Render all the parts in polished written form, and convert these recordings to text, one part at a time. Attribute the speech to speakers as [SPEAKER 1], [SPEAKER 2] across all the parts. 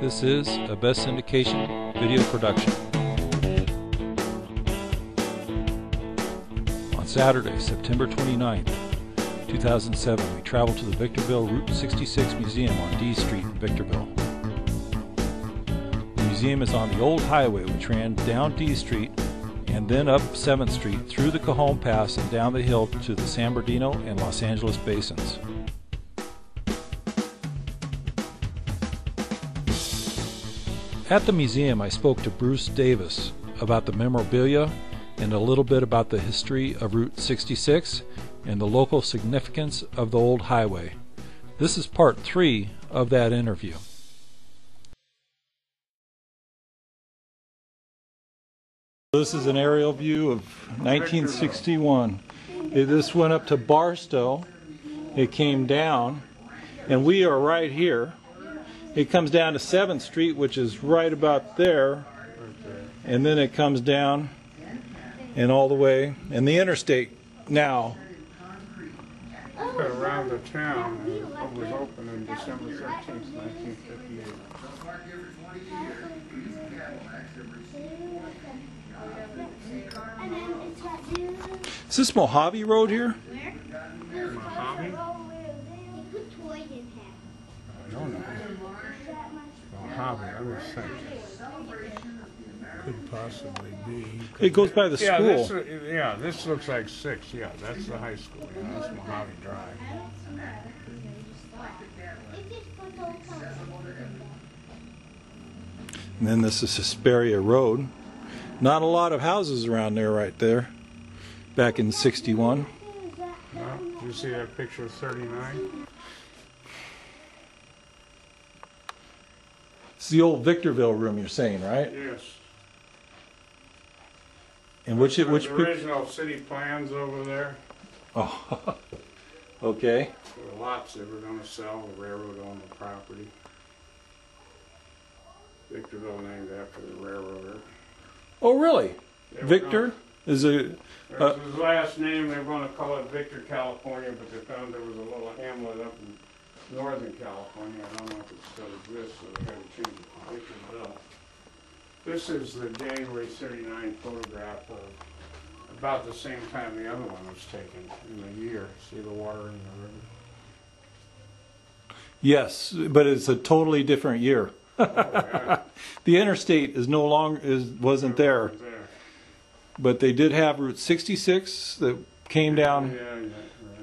[SPEAKER 1] This is a Best Syndication video production. On Saturday, September 29th, 2007, we traveled to the Victorville Route 66 Museum on D Street in Victorville. The museum is on the old highway which ran down D Street and then up 7th Street through the Cajon Pass and down the hill to the San Bernardino and Los Angeles basins. At the museum, I spoke to Bruce Davis about the memorabilia and a little bit about the history of Route 66 and the local significance of the old highway. This is part 3 of that interview. This is an aerial view of 1961. This went up to Barstow. It came down, and we are right here. It comes down to 7th Street, which is right about there, and then it comes down and all the way, and the interstate now.
[SPEAKER 2] Around the town, it was opened on December 13th, 1958.
[SPEAKER 1] Is this Mojave Road here?
[SPEAKER 2] Mojave? I don't know. Mojave, I would think. Could possibly be.
[SPEAKER 1] It goes by the school.
[SPEAKER 2] This looks like 6. Yeah, that's the high school. Yeah, that's Mojave Drive.
[SPEAKER 1] And then this is Hesperia Road. Not a lot of houses around there right there. Back in 61.
[SPEAKER 2] No, did you see that picture of 39?
[SPEAKER 1] It's the old Victorville room you're saying, right?
[SPEAKER 2] Yes.
[SPEAKER 1] And which
[SPEAKER 2] the original city plans over there.
[SPEAKER 1] Oh, okay.
[SPEAKER 2] The lots they were going to sell, the railroad owned the property. Victorville named after the railroader.
[SPEAKER 1] Oh, really? Victor is a.
[SPEAKER 2] His last name, they were going to call it Victor, California, but they found there was a little hamlet up in Northern California. I don't know if it still exists, so they had to change it to Victorville. This is the January 39 photograph of about the same time the other one was taken in the year. See the water in the river?
[SPEAKER 1] Yes, but it's a totally different year.
[SPEAKER 2] Oh, yeah.
[SPEAKER 1] The interstate is no longer wasn't there, but they did have Route 66 that came down
[SPEAKER 2] right.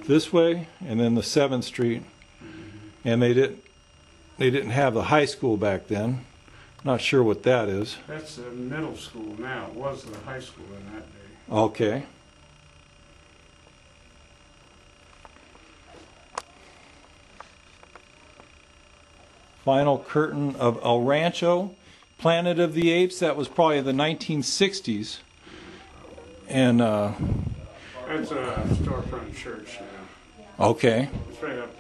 [SPEAKER 1] this way, and then the 7th Street, and they didn't have the high school back then. Not sure what that is.
[SPEAKER 2] That's the middle school now. It was the high school in that day.
[SPEAKER 1] Okay. Final curtain of El Rancho, Planet of the Apes. That was probably the 1960s. And
[SPEAKER 2] that's a storefront church now.
[SPEAKER 1] Okay.
[SPEAKER 2] It's right up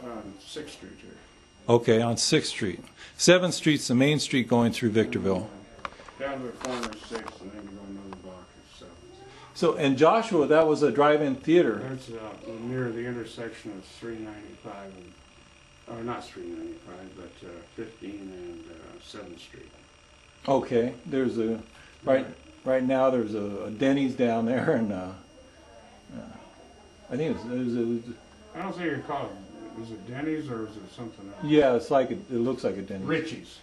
[SPEAKER 2] on 6th Street here.
[SPEAKER 1] Okay, on 6th Street. 7th Street's the main street going through Victorville.
[SPEAKER 2] Down to the corner of 6th, and then you go another block of 7th.
[SPEAKER 1] So, in Joshua, that was a drive-in theater.
[SPEAKER 2] That's near the intersection of 395 and, or not 395, but 15 and 7th Street.
[SPEAKER 1] Okay, there's a right now there's a Denny's down there, and I think there's a.
[SPEAKER 2] I don't think you call it. Is it Denny's or is it something else?
[SPEAKER 1] Yeah, it's like it looks like a Denny's.
[SPEAKER 2] Richie's.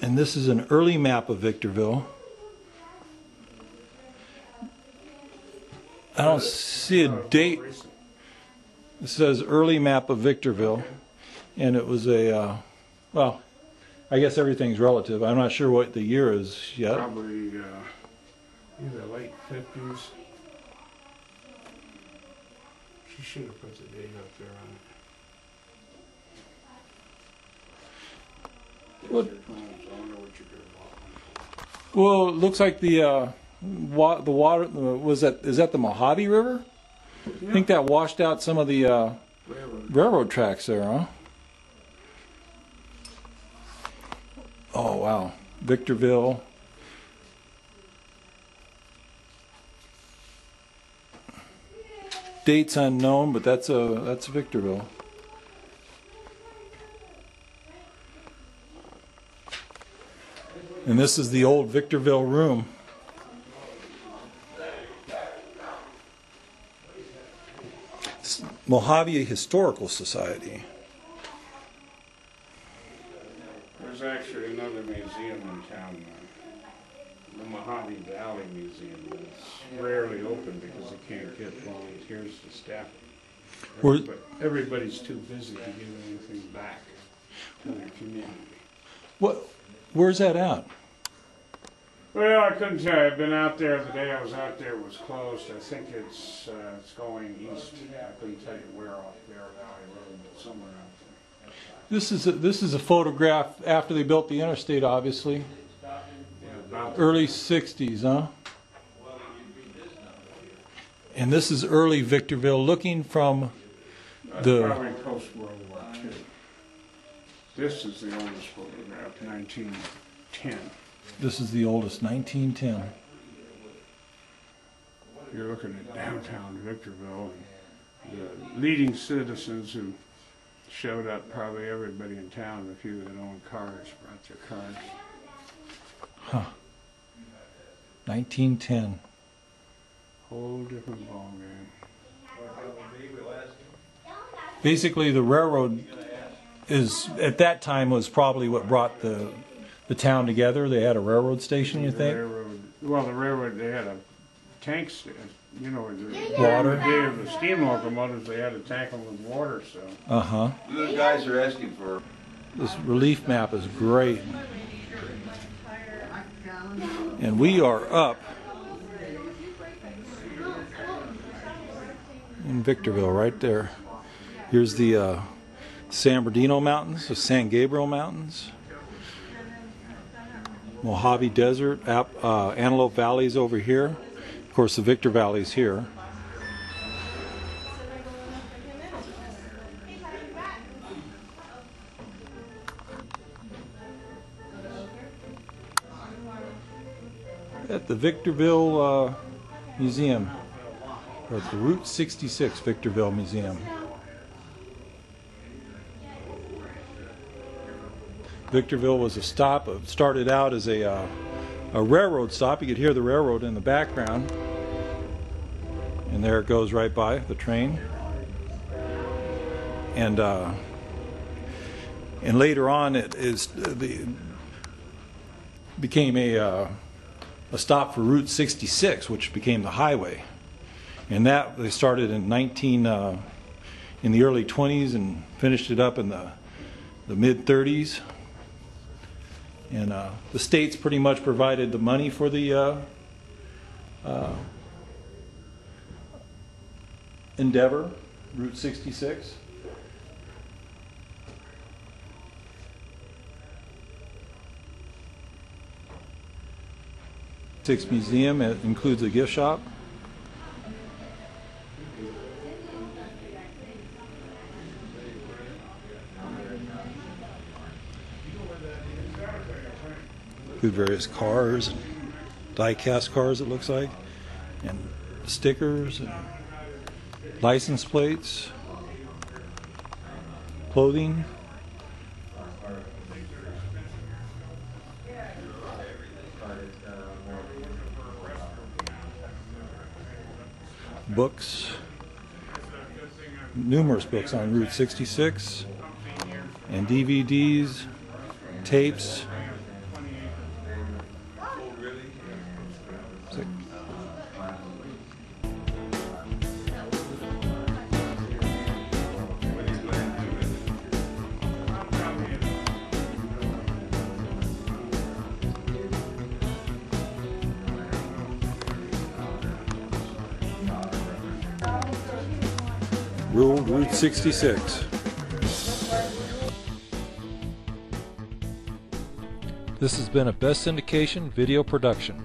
[SPEAKER 1] And this is an early map of Victorville. I don't see a date. It says early map of Victorville, and it was a well, I guess everything's relative. I'm not sure what the year is yet.
[SPEAKER 2] Probably either late 50s. She should have put the date up there on it.
[SPEAKER 1] Well, it looks like the water is that the Mojave River? Yeah. I think that washed out some of the railroad tracks there, huh? Oh wow, Victorville. Dates unknown, but that's Victorville. And this is the old Victorville room. It's Mojave Historical Society.
[SPEAKER 2] There's actually another museum in town, the Mojave Valley Museum. It's rarely open because they can't get volunteers to staff it. Everybody's too busy to give anything back to the community.
[SPEAKER 1] Where's that at?
[SPEAKER 2] Well, I couldn't tell you. I've been out there. The day I was out there, it was closed. I think it's going east. I couldn't tell you where off Bear Valley Road, but somewhere out there.
[SPEAKER 1] This is a photograph after they built the interstate, obviously.
[SPEAKER 2] Yeah,
[SPEAKER 1] early 60s, huh? And this is early Victorville, looking from the...
[SPEAKER 2] Probably post-World War II. This is the oldest photograph, 1910.
[SPEAKER 1] This is the oldest, 1910.
[SPEAKER 2] You're looking at downtown Victorville, and the leading citizens who showed up, probably everybody in town, a few that owned cars, brought their cars.
[SPEAKER 1] Huh. 1910.
[SPEAKER 2] Whole different ballgame.
[SPEAKER 1] Basically, the railroad at that time was probably what brought the town together. They had a railroad station, you think?
[SPEAKER 2] The railroad, they had a tank station. You know,
[SPEAKER 1] water.
[SPEAKER 2] The day of the steam locomotives, they had to tank them with water, so.
[SPEAKER 1] Uh-huh.
[SPEAKER 3] The guys are asking for...
[SPEAKER 1] This relief map is great. And we are up in Victorville, right there. Here's the San Bernardino Mountains, the San Gabriel Mountains. Mojave Desert, Antelope Valley's over here. Of course, the Victor Valley's here. At the Victorville Museum, or at the Route 66 Victorville Museum. Victorville was a stop. It started out as a railroad stop. You could hear the railroad in the background. And there it goes right by, the train. And later on it became a stop for Route 66, which became the highway. And that they started in in the early 20s and finished it up in the mid 30s. And the states pretty much provided the money for the endeavor, Route 66. Museum, it includes a gift shop. Include various cars and die-cast cars, it looks like, and stickers and license plates, clothing. Books, numerous books on Route 66, and DVDs, tapes. Route 66. This has been a Best Syndication video production.